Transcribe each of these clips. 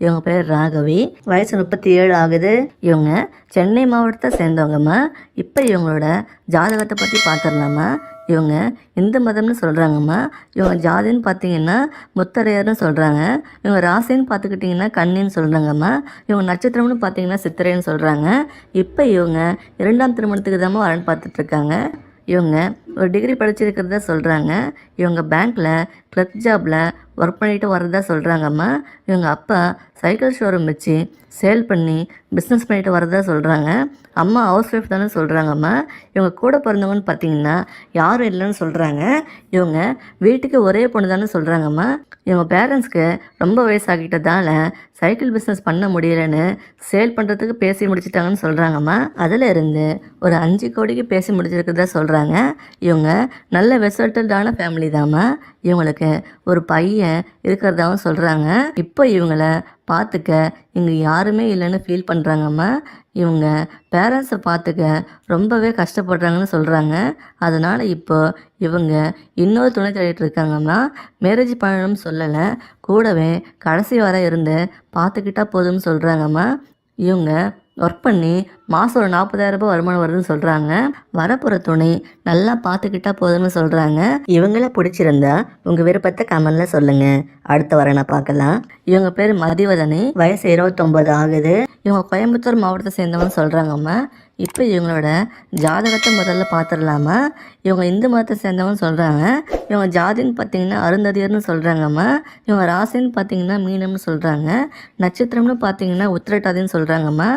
இவங்க பேர் ராகவி. வயசு 37 ஆகுது. இவங்க சென்னை மாவட்டத்தை சேர்ந்தவங்கம்மா. இப்போ இவங்களோட ஜாதகத்தை பற்றி பார்த்துடலாமா. இவங்க இந்து மதம்னு சொல்கிறாங்கம்மா. இவங்க ஜாதின்னு பார்த்தீங்கன்னா முத்தரையர்னு சொல்கிறாங்க. இவங்க ராசின்னு பார்த்துக்கிட்டிங்கன்னா கன்னின்னு சொல்கிறாங்கம்மா. இவங்க நட்சத்திரம்னு பார்த்தீங்கன்னா சித்திரைன்னு சொல்கிறாங்க. இப்போ இவங்க 2ஆம் திருமணத்துக்கு தான் வரன் பார்த்துட்ருக்காங்க. இவங்க ஒரு டிகிரி படிச்சிருக்கிறதா சொல்கிறாங்க. இவங்க பேங்க்கில் கிளர்க் ஜாபில் ஒர்க் பண்ணிட்டு வரதா சொல்கிறாங்கம்மா. இவங்க அப்பா சைக்கிள் ஷோரூம் வச்சு சேல் பண்ணி பிஸ்னஸ் பண்ணிட்டு வரதா சொல்கிறாங்க. அம்மா ஹவுஸ் ஒய்ஃப் தானே சொல்கிறாங்கம்மா. இவங்க கூட பிறந்தவங்கன்னு பார்த்தீங்கன்னா யாரும் இல்லைன்னு சொல்கிறாங்க. இவங்க வீட்டுக்கு ஒரே பொண்ணு தானே சொல்கிறாங்கம்மா. இவங்க பேரண்ட்ஸ்க்கு ரொம்ப வயசாகிட்டதால சைக்கிள் பிஸ்னஸ் பண்ண முடியலன்னு சேல் பண்ணுறதுக்கு பேசி முடிச்சிட்டாங்கன்னு சொல்கிறாங்கம்மா. அதில் இருந்து ஒரு 5 கோடிக்கு பேசி முடிச்சிருக்கிறதா சொல்கிறாங்க. இவங்க நல்ல வெசல்டடான ஃபேமிலி தாம்மா. இவங்களுக்கு ஒரு பையன் இருக்கிறதாவும் சொல்கிறாங்க. இப்போ இவங்கள பார்த்துக்க இங்கே யாருமே இல்லைன்னு ஃபீல் பண்ணுறாங்கம்மா. இவங்க பேரண்ட்ஸை பார்த்துக்க ரொம்பவே கஷ்டப்படுறாங்கன்னு சொல்கிறாங்க. அதனால் இப்போ இவங்க இன்னொரு துணை தேடிட்டு இருக்காங்கம்மா. மேரேஜ் பண்ணணும்னு சொல்லலை, கூடவே கடைசி வரை இருந்து பார்த்துக்கிட்டா போதும்னு சொல்கிறாங்கம்மா. இவங்க ஒர்க் பண்ணி மாதம் ஒரு 40,000 ரூபாய் வருமானம் வருதுன்னு சொல்கிறாங்க. வரப்போகிற துணை நல்லா பார்த்துக்கிட்டா போதும்னு சொல்கிறாங்க. இவங்கள பிடிச்சிருந்தா உங்கள் விருப்பத்தை கமெண்டில் சொல்லுங்கள். அடுத்த வரனை பார்க்கலாம். இவங்க பேர் மதிவதனி. வயசு 29 ஆகுது. இவங்க கோயம்புத்தூர் மாவட்டத்தை சேர்ந்தவங்கன்னு சொல்கிறாங்கம்மா. இப்போ இவங்களோட ஜாதகத்தை முதல்ல பார்த்துடலாமா. இவங்க இந்து மதத்தை சேர்ந்தவங்கன்னு சொல்கிறாங்க. இவங்க ஜாதின்னு பார்த்தீங்கன்னா அருந்ததியர்னு சொல்கிறாங்கம்மா. இவங்க ராசின்னு பார்த்தீங்கன்னா மீனம்னு சொல்கிறாங்க. நட்சத்திரம்னு பார்த்தீங்கன்னா உத்திரட்டாதின்னு சொல்கிறாங்கம்மா.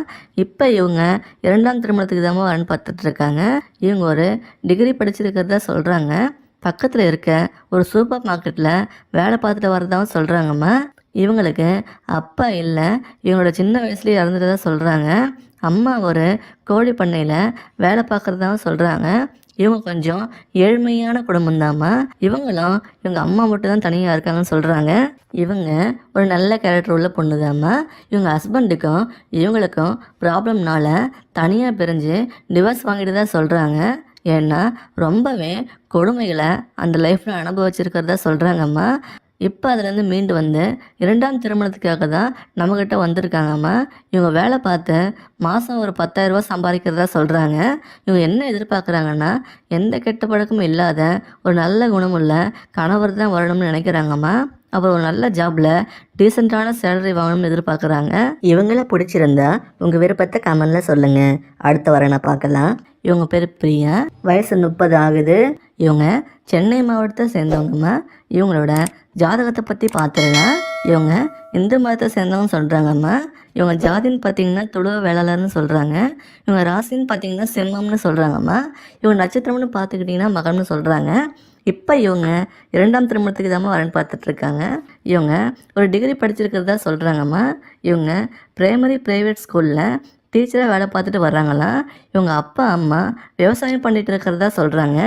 இப்போ இவங்க 2ஆம் திருமணத்துக்கு தான் வரன் பார்த்துட்ருக்காங்க. இவங்க ஒரு டிகிரி படிச்சிருக்கிறதா சொல்கிறாங்க. பக்கத்தில் இருக்க ஒரு சூப்பர் மார்க்கெட்டில் வேலை பார்த்துட்டு வரதாவும் சொல்கிறாங்கம்மா. இவங்களுக்கு அப்பா இல்லை, இவங்களோட சின்ன வயசுலேயே இறந்துட்டதா சொல்கிறாங்க. அம்மா ஒரு கோழி பண்ணையில் வேலை பார்க்குறதாவும் சொல்கிறாங்க. இவங்க கொஞ்சம் ஏழ்மையான குடும்பம்தாம்மா. இவங்களும் இவங்க அம்மா மட்டும் தான் தனியாக இருக்காங்கன்னு சொல்கிறாங்க. இவங்க ஒரு நல்ல கேரக்டர் உள்ள பொண்ணுதாம்மா. இவங்க ஹஸ்பண்டுக்கும் இவங்களுக்கும் ப்ராப்ளம்னால தனியாக பிரிஞ்சு டிவோர்ஸ் வாங்கிட்டு தான் சொல்கிறாங்க. ஏன்னா ரொம்பவே கொடுமைகளை அந்த லைஃப்பில் அனுபவிச்சிருக்கிறதா சொல்கிறாங்கம்மா. இப்போ அதுலேருந்து மீண்டு வந்து 2ஆம் திருமணத்துக்காக தான் நம்மக்கிட்ட வந்திருக்காங்கம்மா. இவங்க வேலை பார்த்து மாதம் ஒரு 10,000 ரூபா சம்பாதிக்கிறதா சொல்கிறாங்க. இவங்க என்ன எதிர்பார்க்குறாங்கன்னா எந்த கெட்ட பழக்கமும் இல்லாத ஒரு நல்ல குணமுள்ள கணவர் தான் வரணும்னு நினைக்கிறாங்கம்மா. அப்புறம் ஒரு நல்ல ஜாபில் டீசெண்டான சேலரி வாங்கணும்னு எதிர்பார்க்குறாங்க. இவங்கள பிடிச்சிருந்தா உங்கள் விருப்பத்தை கமெண்டில் சொல்லுங்கள். அடுத்த வரனை பார்க்கலாம். இவங்க பேர் பிரியா. வயசு 30 ஆகுது. இவங்க சென்னை மாவட்டத்தை சேர்ந்தவங்கம்மா. இவங்களோட ஜாதகத்தை பற்றி பார்த்துடலாம். இவங்க இந்து மதத்தை சேர்ந்தவங்க சொல்கிறாங்கம்மா. இவங்க ஜாதின்னு பார்த்தீங்கன்னா துளுவ வேளாளர்னு சொல்கிறாங்க. இவங்க ராசின்னு பார்த்தீங்கன்னா சிம்மம்னு சொல்கிறாங்கம்மா. இவங்க நட்சத்திரம்னு பார்த்துக்கிட்டிங்கன்னா மகம்னு சொல்கிறாங்க. இப்போ இவங்க 2ஆம் திருமணத்துக்கு தான் வரன் பார்த்துட்ருக்காங்க. இவங்க ஒரு டிகிரி படிச்சிருக்கிறதா சொல்கிறாங்கம்மா. இவங்க பிரைவேட் ஸ்கூலில் டீச்சராக வேலை பார்த்துட்டு வர்றாங்களாம். இவங்க அப்பா அம்மா விவசாயம் பண்ணிட்டு இருக்கிறதா சொல்கிறாங்க.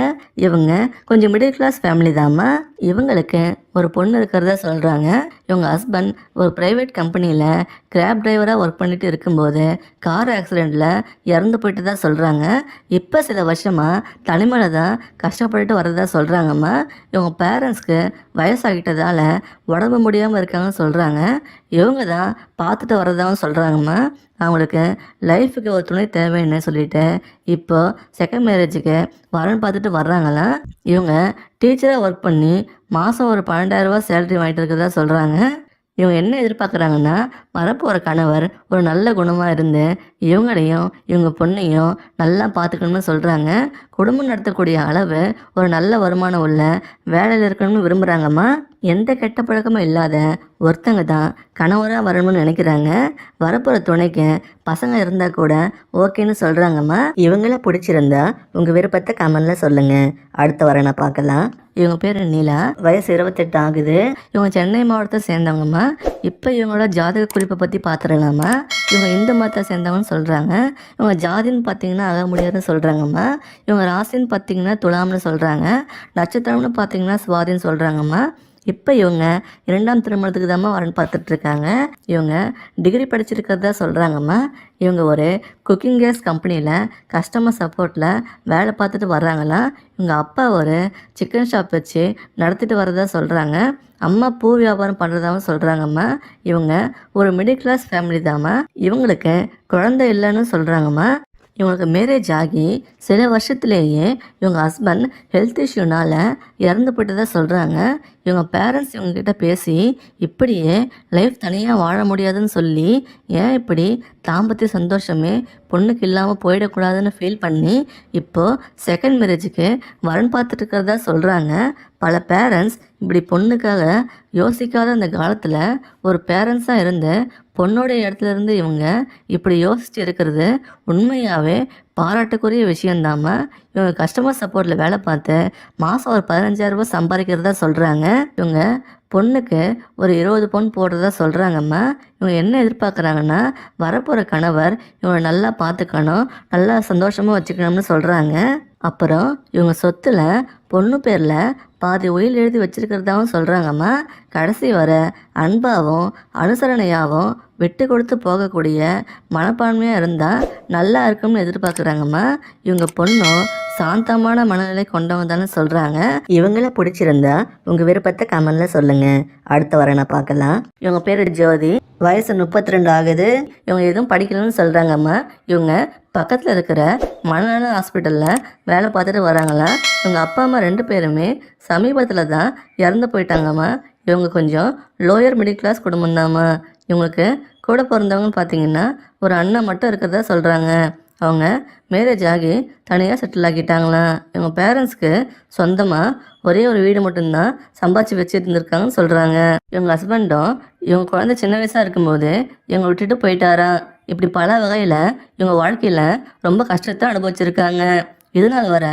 இவங்க கொஞ்சம் மிடில் கிளாஸ் ஃபேமிலி தாம்மா. இவங்களுக்கு ஒரு பொண்ணு இருக்கிறதா சொல்கிறாங்க. இவங்க ஹஸ்பண்ட் ஒரு ப்ரைவேட் கம்பெனியில் கிராப் டிரைவராக ஒர்க் பண்ணிட்டு இருக்கும்போது கார் ஆக்சிடெண்ட்டில் இறந்து போயிட்டு தான் சொல்கிறாங்க. இப்போ சில வருஷமாக தனிமையில் தான் கஷ்டப்பட்டுட்டு வரதா சொல்கிறாங்கம்மா. இவங்க பேரண்ட்ஸ்க்கு வயசாகிட்டதால் உடம்பு முடியாமல் இருக்காங்கன்னு சொல்கிறாங்க. இவங்க தான் பார்த்துட்டு வரதாகவும் சொல்கிறாங்கம்மா. அவங்களுக்கு லைஃபுக்கு ஒரு துணை தேவைன்னு சொல்லிட்டு இப்போ செகண்ட் மேரேஜுக்கு வரன் பார்த்துட்டு வர்றாங்களாம். இவங்க டீச்சராக ஒர்க் பண்ணி மாதம் ஒரு 12,000 ரூபா சேலரி வாங்கிட்டு இருக்கிறதா சொல்கிறாங்க. இவங்க என்ன எதிர்பார்க்குறாங்கன்னா வரப்போகிற கணவர் ஒரு நல்ல குணமாக இருந்து இவங்களையும் இவங்க பொண்ணையும் நல்லா பார்த்துக்கணும்னு சொல்கிறாங்க. குடும்பம் நடத்தக்கூடிய அளவு ஒரு நல்ல வருமானம் உள்ள வேலையில் இருக்கணும்னு விரும்புகிறாங்கம்மா. எந்த கெட்ட பழக்கமும் இல்லாத ஒருத்தங்க தான் கணவராக வரணும்னு நினைக்கிறாங்க. வரப்போகிற துணைக்கு பசங்க இருந்தால் கூட ஓகேன்னு சொல்கிறாங்கம்மா. இவங்கள பிடிச்சிருந்தா உங்கள் விருப்பத்தை கமெண்டில் சொல்லுங்கள். அடுத்த வரனை பார்க்கலாம். இவங்க பேர் நீலா. வயசு 28 ஆகுது. இவங்க சென்னை மாவட்டத்தை சேர்ந்தவங்கம்மா. இப்போ இவங்களோட ஜாதக குறிப்பை பற்றி பார்த்துடலாமா. இவங்க இந்து மதத்தை சேர்ந்தவங்கன்னு சொல்கிறாங்க. இவங்க ஜாதின்னு பார்த்தீங்கன்னா அக முடியாதுன்னு சொல்கிறாங்கம்மா. இவங்க ராசின்னு பார்த்தீங்கன்னா துலாம்னு சொல்கிறாங்க. நட்சத்திரம்னு பார்த்தீங்கன்னா சுவாதின்னு சொல்கிறாங்கம்மா. இப்போ இவங்க 2ஆம் திருமணத்துக்கு தாம்மா வரன் பார்த்துட்ருக்காங்க. இவங்க டிகிரி படிச்சிருக்கிறதா சொல்கிறாங்கம்மா. இவங்க ஒரு குக்கிங் கேஸ் கம்பெனியில் கஸ்டமர் சப்போர்ட்டில் வேலை பார்த்துட்டு வர்றாங்களாம். இவங்க அப்பா ஒரு சிக்கன் ஷாப் வச்சு நடத்திட்டு வரதா சொல்கிறாங்க. அம்மா பூ வியாபாரம் பண்ணுறதாவும் சொல்கிறாங்கம்மா. இவங்க ஒரு மிடில் கிளாஸ் ஃபேமிலி தாம்மா. இவங்களுக்கு குழந்தை இல்லைன்னு சொல்கிறாங்கம்மா. இவங்களுக்கு மேரேஜ் ஆகி சில வருஷத்துலேயே இவங்க ஹஸ்பண்ட் ஹெல்த் இஷ்யூனால் இறந்து போயிட்டதா சொல்கிறாங்க. இவங்க பேரண்ட்ஸ் இவங்ககிட்ட பேசி இப்படியே லைஃப் தனியாக வாழ முடியாதுன்னு சொல்லி ஏன் இப்படி தாம்பத்திய சந்தோஷமே பொண்ணுக்கு இல்லாமல் போயிடக்கூடாதுன்னு ஃபீல் பண்ணி இப்போது செகண்ட் மேரேஜுக்கு வரன் பார்த்துட்டு இருக்கிறதா சொல்கிறாங்க. பல பேரண்ட்ஸ் இப்படி பொண்ணுக்காக யோசிக்காத அந்த காலத்தில் ஒரு பேரண்ட்ஸாக இருந்து பொண்ணோடைய இடத்துல இருந்து இவங்க இப்படி யோசிச்சு இருக்கிறது உண்மையாகவே பாராட்டுக்குரிய விஷயந்தாம. இவங்க கஸ்டமர் சப்போர்ட்டில் வேலை பார்த்து மாதம் ஒரு 15,000 ரூபாய் சம்பாதிக்கிறதா சொல்கிறாங்க. இவங்க பொண்ணுக்கு ஒரு 20 பவுன் போடுறதா சொல்கிறாங்கம்மா. இவங்க என்ன எதிர்பார்க்குறாங்கன்னா வரப்போகிற கணவர் இவங்களை நல்லா பார்த்துக்கணும், நல்லா சந்தோஷமாக வச்சுக்கணும்னு சொல்கிறாங்க. அப்புறம் இவங்க சொத்தில் பொண்ணு பேரில் பாதி உயில் எழுதி வச்சிருக்கிறதாவும் சொல்கிறாங்கம்மா. கடைசி வர அன்பாகவும் அனுசரணையாகவும் விட்டு கொடுத்து போகக்கூடிய மனப்பான்மையாக இருந்தால் நல்லா இருக்கும்னு எதிர்பார்க்குறாங்கம்மா. இவங்க பொண்ணும் சாந்தமான மனநிலை கொண்டவங்க தானே சொல்கிறாங்க. இவங்கள பிடிச்சிருந்தா உங்கள் விருப்பத்தை கமெண்டில் சொல்லுங்கள். அடுத்த வரனை பார்க்கலாம். இவங்க பேர் ஜோதி, வயசு 32 ஆகுது. இவங்க எதுவும் படிக்கலன்னு சொல்கிறாங்கம்மா. இவங்க பக்கத்தில் இருக்கிற மனநல ஹாஸ்பிட்டலில் வேலை பார்த்துட்டு வராங்களாம். இவங்க அப்பா அம்மா 2 பேருமே சமீபத்தில் தான் இறந்து போயிட்டாங்கம்மா. இவங்க கொஞ்சம் லோயர் மிடில் கிளாஸ் குடும்பம்தாம்மா. இவங்களுக்கு கூட பிறந்தவங்கன்னு பார்த்தீங்கன்னா ஒரு அண்ணன் மட்டும் இருக்கிறதா சொல்கிறாங்க. அவங்க மேரேஜ் ஆகி தனியாக செட்டில் ஆகிட்டாங்களாம். இவங்க பேரண்ட்ஸ்க்கு சொந்தமாக ஒரே ஒரு வீடு மட்டும்தான் சம்பாதிச்சு வச்சுருந்துருக்காங்கன்னு சொல்கிறாங்க. இவங்க ஹஸ்பண்டும் இவங்க குழந்தை சின்ன வயசாக இருக்கும்போது இவங்க விட்டுட்டு போயிட்டாராம். இப்படி பல வகையில் இவங்க வாழ்க்கையில் ரொம்ப கஷ்டத்தை அனுபவிச்சிருக்காங்க. இதனால் வர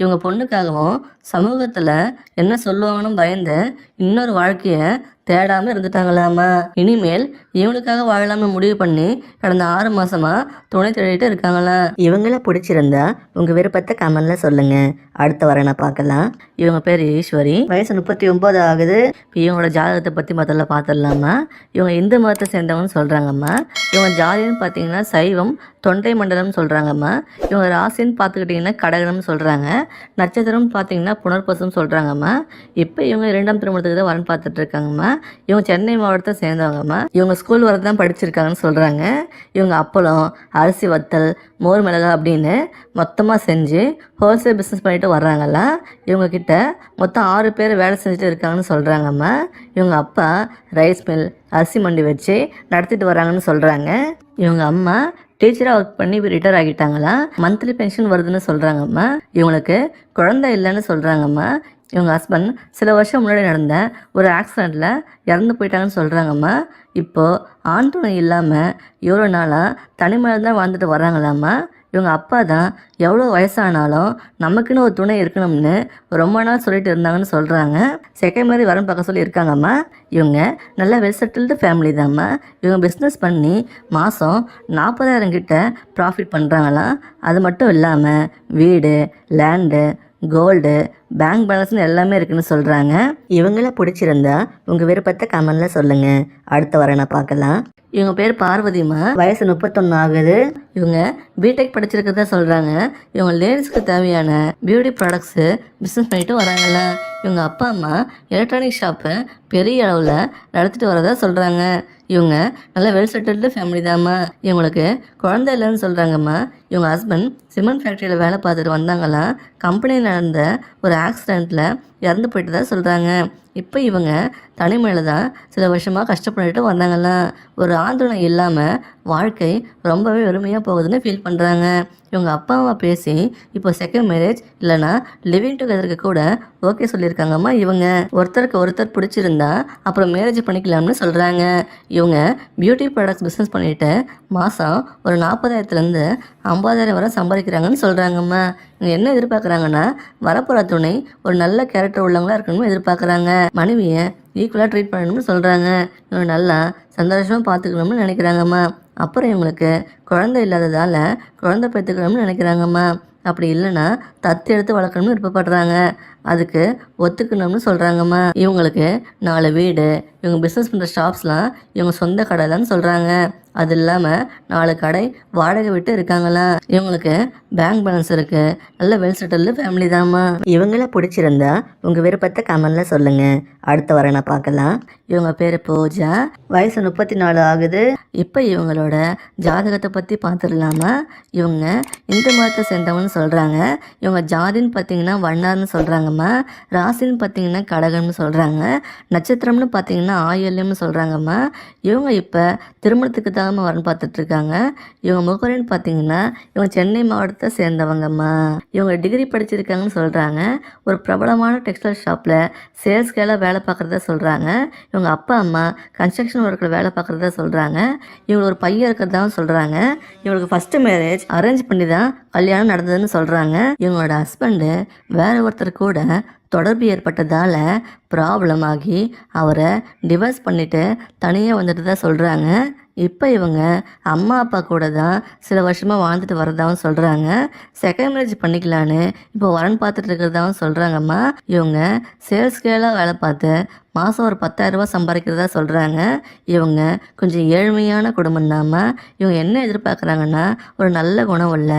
இவங்க பொண்ணுக்காகவும் சமூகத்தில் என்ன சொல்லுவாங்கன்னு பயந்து இன்னொரு வாழ்க்கையை தேடாமல் இருந்துட்டாங்களாமா. இனிமேல் இவங்களுக்காக வாழலாம்னு முடிவு பண்ணி கடந்த 6 மாதமாக துணை தேடிட்டு இருக்காங்களாம். இவங்கள பிடிச்சிருந்தா உங்கள் விருப்பத்தை கமெண்டில் சொல்லுங்கள். அடுத்த வரனை பார்க்கலாம். இவங்க பேர் ஈஸ்வரி, வயசு 39 ஆகுது. இவங்களோட ஜாதகத்தை பற்றி முதல்ல பார்த்துடலாமா. இவங்க இந்து மதத்தை சேர்ந்தவங்கன்னு சொல்கிறாங்கம்மா. இவங்க ஜாதின்னு பார்த்தீங்கன்னா சைவம், தொண்டை மண்டலம்னு சொல்கிறாங்கம்மா. இவங்க ராசின்னு பார்த்துக்கிட்டிங்கன்னா கடகம்னு சொல்கிறாங்க. நட்சத்திரம்னு பார்த்தீங்கன்னா புனர்பசம் சொல்கிறாங்கம்மா. இப்போ இவங்க 2ஆம் திருமணத்துக்கு தான் வரன் பார்த்துட்டு இருக்காங்கம்மா. இவங்க சென்னை மாவட்டத்தை சேர்ந்தவங்கம்மா. இவங்க ஸ்கூல் வரை தான் படிச்சிருக்காங்கன்னு சொல்கிறாங்க. இவங்க அப்பளம், அரிசி வத்தல், மோர் மிளகா அப்படின்னு மொத்தமாக செஞ்சு ஹோல்சேல் பிஸ்னஸ் பண்ணிட்டு வர்றாங்கல்ல. இவங்கக்கிட்ட மொத்தம் 6 பேர் வேலை செஞ்சுட்டு இருக்காங்கன்னு சொல்கிறாங்கம்மா. இவங்க அப்பா ரைஸ் மில், அரிசி மண்டி வச்சு நடத்திட்டு வராங்கன்னு சொல்கிறாங்க. இவங்க அம்மா டீச்சராக ஒர்க் பண்ணி ரிட்டையர் ஆகிட்டாங்களா. மந்த்லி பென்ஷன் வருதுன்னு சொல்கிறாங்கம்மா. இவங்களுக்கு குழந்தை இல்லைன்னு சொல்கிறாங்கம்மா. இவங்க ஹஸ்பண்ட் சில வருஷம் முன்னாடி நடந்த ஒரு ஆக்சிடெண்ட்டில் இறந்து போயிட்டாங்கன்னு சொல்கிறாங்கம்மா. இப்போது ஆண் துணை இல்லாமல் எவ்வளோ நாளாக தனிமையில் தான் வாழ்ந்துட்டு வராங்களாம்மா. இவங்க அப்பா தான் எவ்வளோ வயசானாலும் நமக்குன்னு ஒரு துணை இருக்கணும்னு ரொம்ப நாள் சொல்லிட்டு இருந்தாங்கன்னு சொல்கிறாங்க. செகண்ட் மாதிரி வரன் பார்க்க சொல்லி இருக்காங்கம்மா. இவங்க நல்ல வெல் செட்டில்டு ஃபேமிலி தாம்மா. இவங்க பிஸ்னஸ் பண்ணி மாதம் 40,000 கிட்ட ப்ராஃபிட் பண்ணுறாங்களாம். அது மட்டும் இல்லாமல் வீடு, லேண்டு, கோல்டு, பேங்க் பேலன்ஸ்னு எல்லாமே இருக்குன்னு சொல்கிறாங்க. இவங்கள பிடிச்சிருந்தா உங்கள் விருப்பத்தை கமெண்டில் சொல்லுங்கள். அடுத்த வரனை பார்க்கலாம். இவங்க பேர் பார்வதிமா, வயசு 31 ஆகுது. இவங்க பிடெக் படிச்சிருக்கிறதா சொல்கிறாங்க. இவங்க லேடிஸ்க்கு தேவையான பியூட்டி ப்ராடக்ட்ஸு பிஸ்னஸ் பண்ணிட்டு வராங்கல்ல. இவங்க அப்பா அம்மா எலக்ட்ரானிக் ஷாப்பை பெரிய அளவில் நடத்திட்டு வரதா சொல்கிறாங்க. இவங்க நல்ல வெல் செட்டில்டு ஃபேமிலி தாம்மா. இவங்களுக்கு குழந்தை இல்லைன்னு சொல்கிறாங்கம்மா. இவங்க ஹஸ்பண்ட் சிமெண்ட் ஃபேக்ட்ரியில் வேலை பார்த்துட்டு வந்தாங்களாம். கம்பெனியில் நடந்த ஒரு ஆக்சிடெண்ட்டில் இறந்து போயிட்டு தான் சொல்கிறாங்க. இப்போ இவங்க தனிமையில் தான் சில வருஷமாக கஷ்டப்பட்டுட்டு வந்தாங்களாம். ஒரு ஆந்தோளம் இல்லாமல் வாழ்க்கை ரொம்பவே வெறுமையாக போகுதுன்னு ஃபீல் பண்ணுறாங்க. இவங்க அப்பா அம்மா பேசி இப்போ செகண்ட் மேரேஜ் இல்லைனா லிவிங் டுகெதருக்கு கூட ஓகே சொல்லியிருக்காங்கம்மா. இவங்க ஒருத்தருக்கு ஒருத்தர் பிடிச்சிருந்தா அப்புறம் மேரேஜ் பண்ணிக்கலாம்னு சொல்கிறாங்க. இவங்க பியூட்டி ப்ராடக்ட்ஸ் பிஸ்னஸ் பண்ணிவிட்டு மாதம் ஒரு 40,000லேருந்து 50,000 வரை சம்பாதிக்கிறாங்கன்னு சொல்கிறாங்கம்மா. இவங்க என்ன எதிர்பார்க்குறாங்கன்னா வரப்போகிற துணை ஒரு நல்ல கேரக்டர் உள்ளவங்களா இருக்கணும்னு எதிர்பார்க்குறாங்க. மனைவியை ஈக்குவலாக ட்ரீட் பண்ணணும்னு சொல்கிறாங்க. இவங்க நல்லா சந்தோஷமாக பார்த்துக்கணும்னு நினைக்கிறாங்கம்மா. அப்புறம் இவங்களுக்கு குழந்தை இல்லாததால் குழந்தை பெற்றுக்கணும்னு நினைக்கிறாங்கம்மா. அப்படி இல்லைன்னா தத்து எடுத்து வளர்க்கணும்னு விருப்பப்படுறாங்க. அதுக்கு ஒத்துக்கணும்னு சொல்கிறாங்கம்மா. இவங்களுக்கு 4 வீடு, இவங்க பிஸ்னஸ் பண்ணுற ஷாப்ஸ்லாம் இவங்க சொந்த கடை தான் சொல்கிறாங்க. அது இல்லாமல் 4 கடை வாடகை விட்டு இருக்காங்களாம். இவங்களுக்கு பேங்க் பேலன்ஸ் இருக்குது. நல்ல வெல் செட்டில்டு ஃபேமிலி தாம்மா. இவங்கள பிடிச்சிருந்தா உங்கள் விருப்பத்தை கமெண்டில் சொல்லுங்கள். அடுத்த வாரம் நான் பார்க்கலாம். இவங்க பேர் பூஜா, வயசு 34 ஆகுது. இப்போ இவங்களோட ஜாதகத்தை பற்றி பார்த்துடலாமா? இவங்க இந்து மதத்தை சேர்ந்தவங்கன்னு சொல்கிறாங்க. இவங்க ஜாதின்னு பார்த்தீங்கன்னா வண்ணார்னு சொல்கிறாங்கம்மா. ராசின்னு பார்த்தீங்கன்னா கடகம்னு சொல்கிறாங்க. நட்சத்திரம்னு பார்த்தீங்கன்னா ஆயில்யம்னு சொல்கிறாங்கம்மா. இவங்க இப்போ திருமணத்துக்கு தான் வரன்னு பார்த்துட்ருக்காங்க. இவங்க முகவரின்னு பார்த்தீங்கன்னா இவங்க சென்னை மாவட்டத்தை சேர்ந்தவங்கம்மா. இவங்க டிகிரி படிச்சிருக்காங்கன்னு சொல்கிறாங்க. ஒரு பிரபலமான டெக்ஸ்டைல் ஷாப்பில் சேல்ஸ் கேளாக வேலை பார்க்குறதா சொல்கிறாங்க. இவங்க அப்பா அம்மா கன்ஸ்ட்ரக்ஷன் ஒர்க்கில் வேலை பார்க்குறதா சொல்கிறாங்க. இவங்களுக்கு ஒரு பையன் இருக்கிறதாவும் சொல்கிறாங்க. இவங்களுக்கு ஃபஸ்ட்டு மேரேஜ் அரேஞ்ச் பண்ணி தான் கல்யாணம் நடந்ததுன்னு சொல்கிறாங்க. இவங்களோட ஹஸ்பண்டு வேற ஒருத்தர் கூட தொடர்பு ஏற்பட்டதால் ப்ராப்ளம் ஆகி அவரை டிவோர்ஸ் பண்ணிவிட்டு தனியாக வந்துட்டு தான் சொல்கிறாங்க. இப்போ இவங்க அம்மா அப்பா கூட தான் சில வருஷமாக வாழ்ந்துட்டு வரதாகவும் சொல்கிறாங்க. செகண்ட் மேரேஜ் பண்ணிக்கலான்னு இப்போ வரன் பார்த்துட்டு இருக்கிறதாகவும் சொல்கிறாங்கம்மா. இவங்க சேல்ஸ் கேளாக வேலை பார்த்து மாதம் ஒரு 10,000 ரூபா சம்பாதிக்கிறதா சொல்கிறாங்க. இவங்க கொஞ்சம் ஏழ்மையான குடும்பம் தாம்மா. இவங்க என்ன எதிர்பார்க்குறாங்கன்னா ஒரு நல்ல குணம் உள்ள,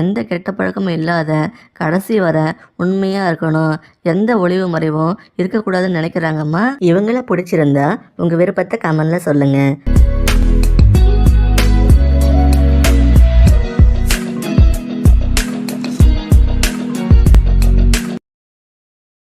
எந்த கெட்ட பழக்கமும் இல்லாத, கடைசி வர உண்மையாக இருக்கணும், எந்த ஒளிவு மறைவும் இருக்கக்கூடாதுன்னு நினைக்கிறாங்கம்மா. இவங்கள பிடிச்சிருந்தா உங்கள் விருப்பத்தை கமெண்டில் சொல்லுங்கள்.